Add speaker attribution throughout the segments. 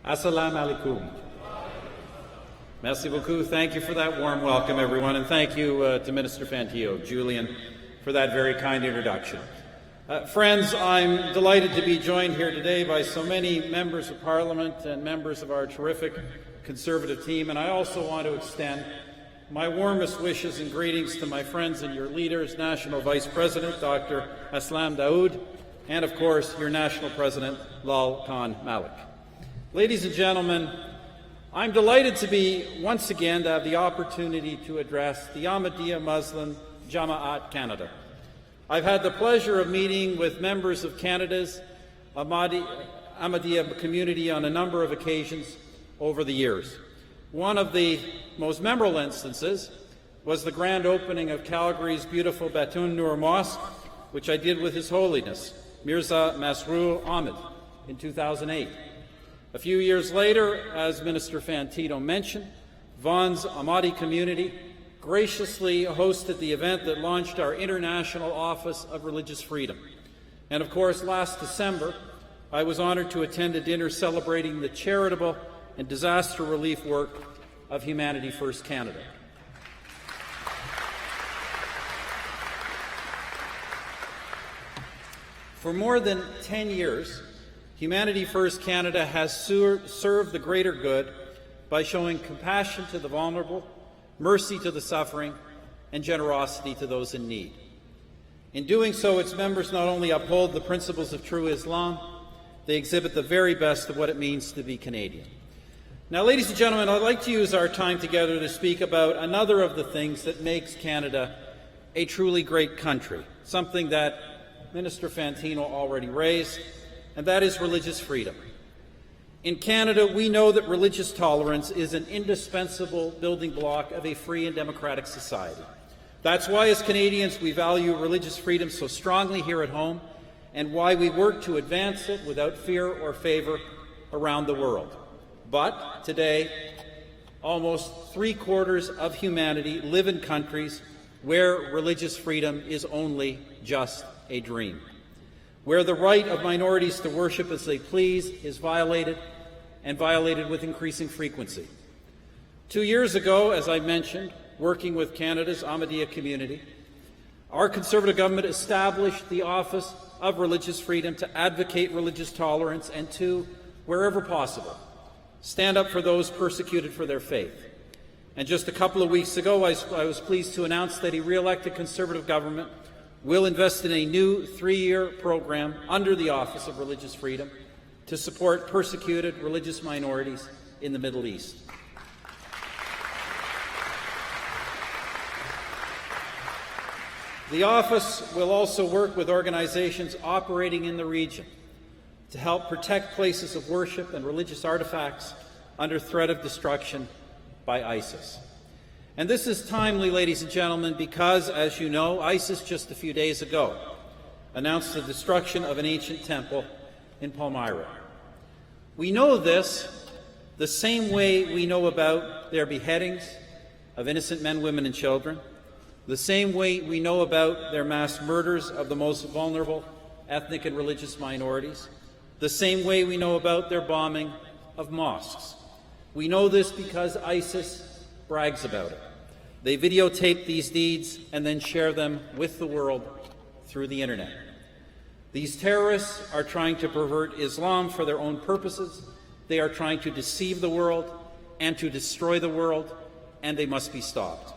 Speaker 1: Assalamu alaikum. Merci beaucoup. Thank you for that warm welcome, everyone, and thank you to Minister Fantillo, Julian, for that very kind introduction. Friends, I'm delighted to be joined here today by so many members of Parliament and members of our terrific Conservative team, and I also want to extend my warmest wishes and greetings to my friends and your leaders, National Vice President Dr. Aslam Daoud, and of course your National President Lal Khan Malik. Ladies and gentlemen, I'm delighted to be once again to have the opportunity to address the Ahmadiyya Muslim Jama'at Canada. I've had the pleasure of meeting with members of Canada's Ahmadiyya community on a number of occasions over the years. One of the most memorable instances was the grand opening of Calgary's beautiful Batun Nur Mosque, which I did with His Holiness, Mirza Masroor Ahmed, in 2008. A few years later, as Minister Fantillo mentioned, Vaughan's Ahmadi community graciously hosted the event that launched our International Office of Religious Freedom. And of course, last December, I was honored to attend a dinner celebrating the charitable and disaster relief work of Humanity First Canada. For more than 10 years, Humanity First Canada has served the greater good by showing compassion to the vulnerable, mercy to the suffering, and generosity to those in need. In doing so, its members not only uphold the principles of true Islam, they exhibit the very best of what it means to be Canadian. Now, ladies and gentlemen, I'd like to use our time together to speak about another of the things that makes Canada a truly great country, something that Minister Fantillo already raised, and that is religious freedom. In Canada, we know that religious tolerance is an indispensable building block of a free and democratic society. That's why, as Canadians, we value religious freedom so strongly here at home, and why we work to advance it without fear or favor around the world. But today, almost 3/4 of humanity live in countries where religious freedom is only just a dream, where the right of minorities to worship as they please is violated, and violated with increasing frequency. 2 years ago, as I mentioned, working with Canada's Ahmadiyya community, our Conservative government established the Office of Religious Freedom to advocate religious tolerance and to, wherever possible, stand up for those persecuted for their faith. And just a couple of weeks ago, I was pleased to announce that a re-elected Conservative government will invest in a new 3-year program under the Office of Religious Freedom to support persecuted religious minorities in the Middle East. The office will also work with organizations operating in the region to help protect places of worship and religious artifacts under threat of destruction by ISIS. And this is timely, ladies and gentlemen, because, as you know, ISIS just a few days ago announced the destruction of an ancient temple in Palmyra. We know this the same way we know about their beheadings of innocent men, women, and children, the same way we know about their mass murders of the most vulnerable ethnic and religious minorities, the same way we know about their bombing of mosques. We know this because ISIS brags about it. They videotape these deeds and then share them with the world through the internet. These terrorists are trying to pervert Islam for their own purposes. They are trying to deceive the world and to destroy the world, and they must be stopped.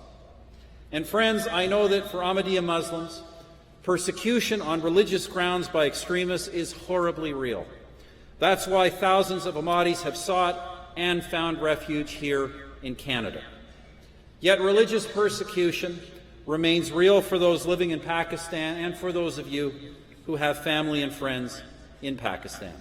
Speaker 1: And friends, I know that for Ahmadiyya Muslims, persecution on religious grounds by extremists is horribly real. That's why thousands of Ahmadis have sought and found refuge here in Canada. Yet religious persecution remains real for those living in Pakistan and for those of you who have family and friends in Pakistan.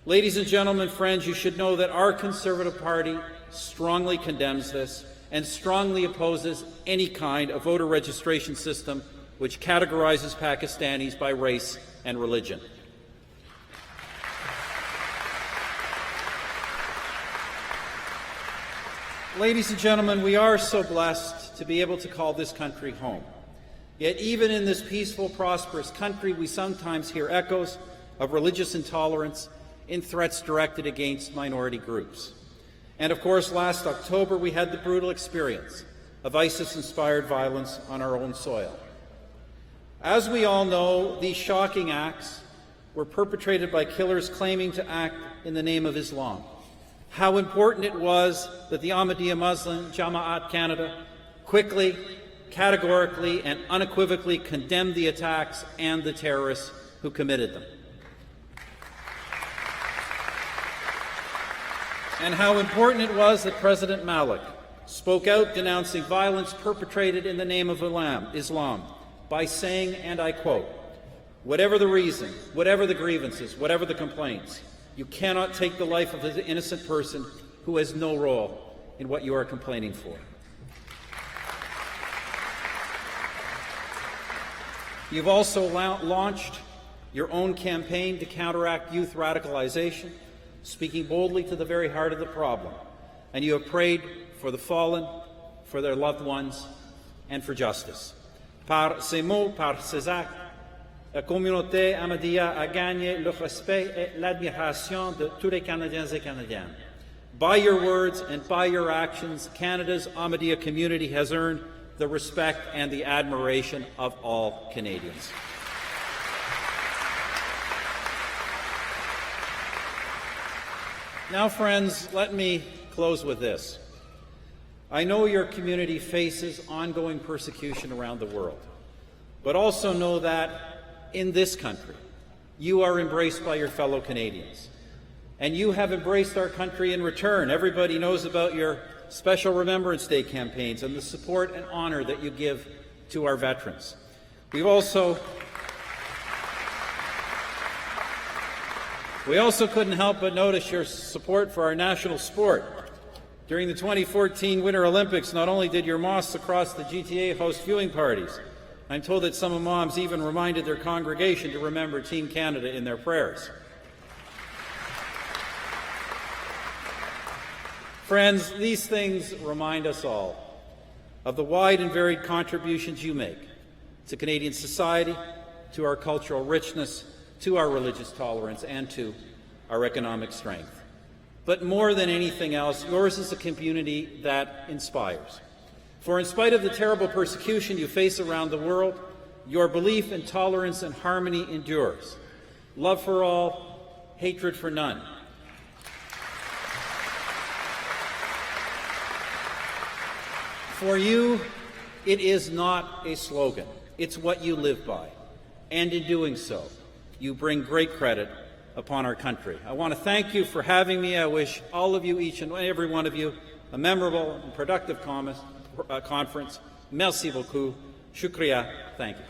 Speaker 1: Ladies and gentlemen, friends, you should know that our Conservative Party strongly condemns this and strongly opposes any kind of voter registration system which categorizes Pakistanis by race and religion. Ladies and gentlemen, we are so blessed to be able to call this country home. Yet even in this peaceful, prosperous country, we sometimes hear echoes of religious intolerance in threats directed against minority groups. And of course, last October, we had the brutal experience of ISIS-inspired violence on our own soil. As we all know, these shocking acts were perpetrated by killers claiming to act in the name of Islam. How important it was that the Ahmadiyya Muslim Jama'at Canada quickly, categorically, and unequivocally condemned the attacks and the terrorists who committed them. And how important it was that President Malik spoke out denouncing violence perpetrated in the name of Islam by saying, and I quote, "Whatever the reason, whatever the grievances, whatever the complaints, you cannot take the life of an innocent person who has no role in what you are complaining for." You've also launched your own campaign to counteract youth radicalization, speaking boldly to the very heart of the problem. And you have prayed for the fallen, for their loved ones, and for justice. Par ces mots, par ces actes, la communauté Ahmadiyya a gagné le respect et l'admiration de tous les Canadiens et Canadiennes. By your words and by your actions, Canada's Ahmadiyya community has earned the respect and the admiration of all Canadians. Now, friends, let me close with this. I know your community faces ongoing persecution around the world, but also know that in this country, you are embraced by your fellow Canadians. And you have embraced our country in return. Everybody knows about your special Remembrance Day campaigns and the support and honor that you give to our veterans. We also couldn't help but notice your support for our national sport. During the 2014 Winter Olympics, not only did your mosques across the GTA host viewing parties, I'm told that some imams even reminded their congregation to remember Team Canada in their prayers. Friends, these things remind us all of the wide and varied contributions you make to Canadian society, to our cultural richness, to our religious tolerance, and to our economic strength. But more than anything else, yours is a community that inspires. For in spite of the terrible persecution you face around the world, your belief in tolerance and harmony endures. Love for all, hatred for none. For you, it is not a slogan. It's what you live by. And in doing so, you bring great credit upon our country. I want to thank you for having me. I wish all of you, each and every one of you, a memorable and productive conference. Merci beaucoup. Shukriya. Thank you.